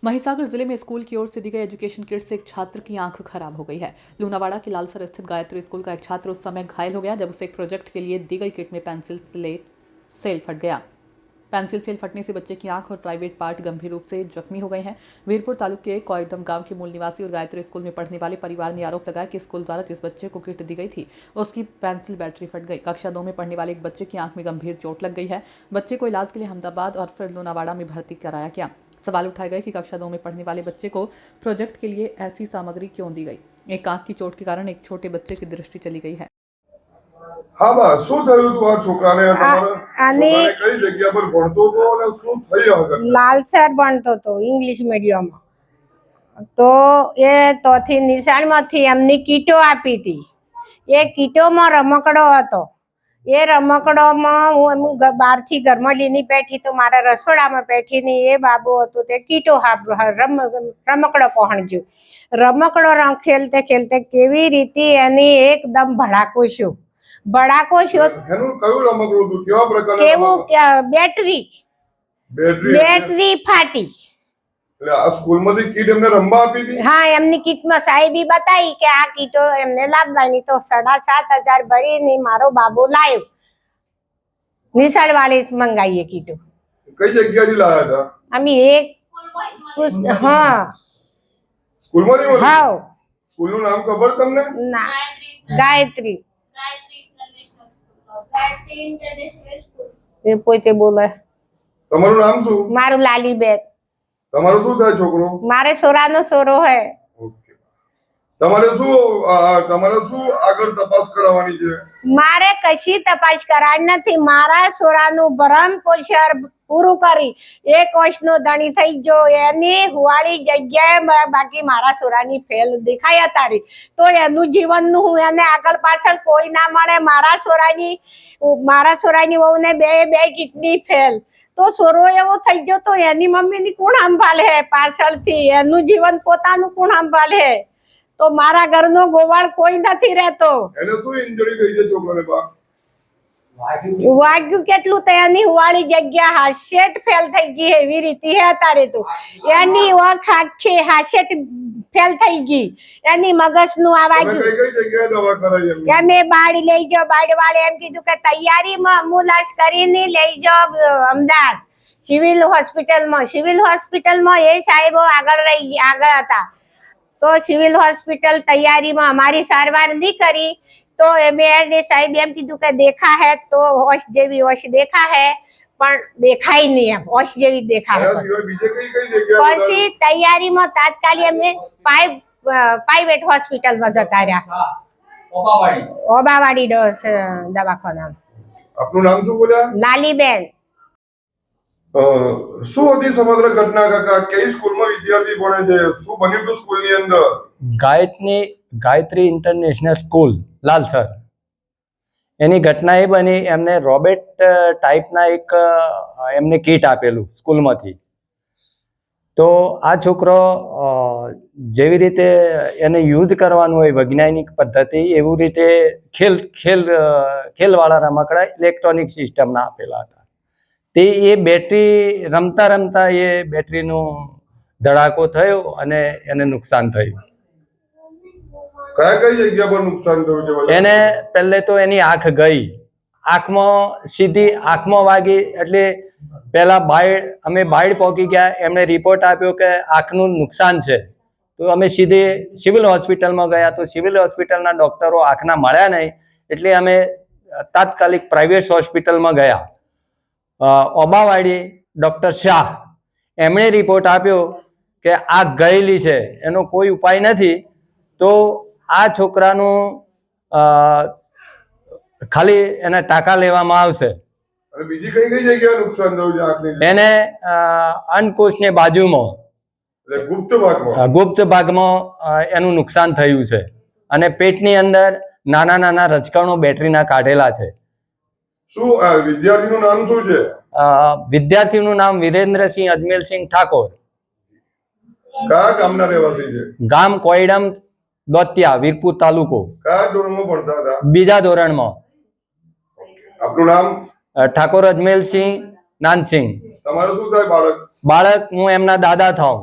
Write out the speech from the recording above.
महिसागर जिले में स्कूल की ओर से दी गई एजुकेशन किट से एक छात्र की आंख खराब हो गई है। लूनावाड़ा के लालसर स्थित गायत्री स्कूल का एक छात्र उस समय घायल हो गया जब उसे एक प्रोजेक्ट के लिए दी गई किट में पेंसिल सेल फट गया। पेंसिल सेल फटने से बच्चे की आंख और प्राइवेट पार्ट गंभीर रूप से जख्मी हो गए हैं। वीरपुर तालुके के कोयडम गांव के मूल निवासी और गायत्री स्कूल में पढ़ने वाले परिवार ने आरोप लगाया कि स्कूल द्वारा जिस बच्चे को किट दी गई थी उसकी पेंसिल बैटरी फट गई। कक्षा 2 में पढ़ने वाले एक बच्चे की आंख में गंभीर चोट लग गई है। बच्चे को इलाज के लिए अहमदाबाद और फिर लूनावाड़ा में भर्ती कराया गया। सवाल उठाए गए कि कक्षा 2 में पढ़ने वाले बच्चे को प्रोजेक्ट के लिए ऐसी सामग्री क्यों दी गई। एक आंख की चोट के कारण एक छोटे बच्चे की दृष्टि चली गई है। હા બા શું થયું તું આ છોકરાને તમારા અને છોકરાને કઈ જગ્યા પર ભણતો હતો અને શું થઈ આગળ લાલસર ભણતો હતો ઇંગ્લિશ મીડિયમમાં તો એ તોથી નિશાળમાંથી એમની કીટો આપી હતી એ કીટોમાં રમકડો હતો એ રમકડોમાં હું બહારથી ઘરમાં લીની બેઠી તો મારા રસોડામાં બેઠીને એ બાબુ હતું તે કીટો રમકડો પહોંચ્યું રમકડો ખેલતે ખેલતે કેવી રીતે એની એકદમ ભડાકો શું એનું કયું રમકડું હતું કેવા પ્રકારનું કેવું બેટરી ફાટી એટલે આ સ્કૂલમાંથી કીટ એમને રમવા આપી હતી હા એમની કીટમાં સાહેબી બતાવી કે આ કીટો એમને લાવવાની તો 7,500 ભરીને મારો બાબુ લાવ્યો નિશાળવાળી મંગાવીએ કીટો કઈ જગ્યાથી લાવ્યા હતા અમે એક હા સ્કૂલમાંથી હા સ્કૂલનું નામ ખબર તમને ના ગાયત્રી એ પોતે બોલે તમારું નામ શું મારું લાલીબેન તમારું શું થાય છોકરો મારે સોરાનો સોરો હે ઓકે તમારે શું આગળ તપાસ કરાવવાની છે મારે કશી તપાસ કરાવી નથી મારા સોરાનું ભરણ પોષણ પૂરું કરી 1 વર્ષનો ધણી થઈ ગયો એની હુવાળી જગ્યાએ બાકી મારા સોરાની ફેલ દેખાય તારી તો એનું જીવનનું હું એને આગળ પાછળ કોઈ ના મળે મારા સોરાની વહુને બે કિડની ફેલ તો સોરો એવો થઈ ગયો તો એની મમ્મીની કોણ સંભાળે પાછળથી એનું જીવન પોતાનું કોણ સંભાળે તો મારા ઘરનો ગોવાળ કોઈ નથી રહેતો એને શું ઇન્જરી થઈ છે છોકરાને બા વાગ્યું કેટલું તો એની હુવાળી જગ્યા હાશેટ ફેલ થઈ ગઈ એવી રીતે હે તારે તો એની ઓખ આખી હાશેટ ફેલ થઈ ગઈ એની મગજનું આ વાગ્યું કઈ જગ્યાએ દવા કરાવી એમને એમે બાળ લઈ જાઓ બાળવાળે એમ કીધું કે તૈયારીમાં એમ્બ્યુલન્સ કરીને લઈ જાઓ અમદાવાદ સિવિલ હોસ્પિટલમાં એ સાહેબો આગળ હતા તો સિવિલ હોસ્પિટલ તૈયારીમાં અમારી સારવાર નહીં કરી तो एमए साहिब एम कीधु के देखा है तो होश जेवी होश देखा है पर देखा ही नहीं है होश जेवी देखा है પછી તૈયારી માં તાત્કાલિક અમે પ્રાઇવેટ હોસ્પિટલ માં જતા રહ્યા ઓબાવાડી દવાખાના આપનું નામ શું બોલ્યા લાલીબેન શું હતી સમગ્ર ઘટના કાકા કઈ સ્કૂલમાં વિદ્યાર્થી ભણે છે શું બન્યું હતું સ્કૂલની અંદર ગાયત્રી ઇન્ટરનેશનલ સ્કૂલ લાલસર એની ઘટના એ બની એમને રોબોટ ટાઈપના એક એમને કીટ આપેલું સ્કૂલમાંથી તો આ છોકરો જેવી રીતે એને યુઝ કરવાનું હોય વૈજ્ઞાનિક પદ્ધતિ એવું રીતે ખેલવાળા રમકડા ઇલેક્ટ્રોનિક સિસ્ટમના આપેલા હતા તે એ બેટરી રમતા રમતા એ બેટરીનો ધડાકો થયો અને એને નુકસાન થયું કઈ જગ્યા પર નુકસાન થયું છે એને પહેલે તો એની આંખ ગઈ આંખમાં સીધી આંખમાં વાગી એટલે પહેલા અમે બાયડ પહોંચી ગયા એમને રિપોર્ટ આપ્યો કે આંખનું નુકસાન છે તો અમે સીધી સિવિલ હોસ્પિટલમાં ગયા તો સિવિલ હોસ્પિટલના ડોક્ટરો આંખના મળ્યા નહીં એટલે અમે તાત્કાલિક પ્રાઇવેટ હોસ્પિટલમાં ગયા ઓબાવાડી ડૉક્ટર શાહ એમણે રિપોર્ટ આપ્યો કે આંખ ગયેલી છે એનો કોઈ ઉપાય નથી તો આ છોકરાનું ખાલી એના ટાંકા લેવામાં આવશે બીજી કઈ જગ્યાએ નુકસાન થયું છે આંખની એને અંડકોશની બાજુમાં ગુપ્ત ભાગમાં એનું નુકસાન થયું છે અને પેટની અંદર નાના નાના રચકણો બેટરીના કાઢેલા છે શું વિદ્યાર્થીનું નામ શું છે વિદ્યાર્થીનું નામ વિરેન્દ્રસિંહ અજમેલસિંહ ઠાકોર કયા ગામના રહેવાસી છે ગામ કોયડમ દોતિયા વીરપુર તાલુકો કયા ધોરણમાં ભણતા હતા બીજા ધોરણમાં આપનું નામ ઠાકોર અજમેલસિંહ નાનસિંહ તમારું શું થાય બાળક હું એમના દાદા થાઉં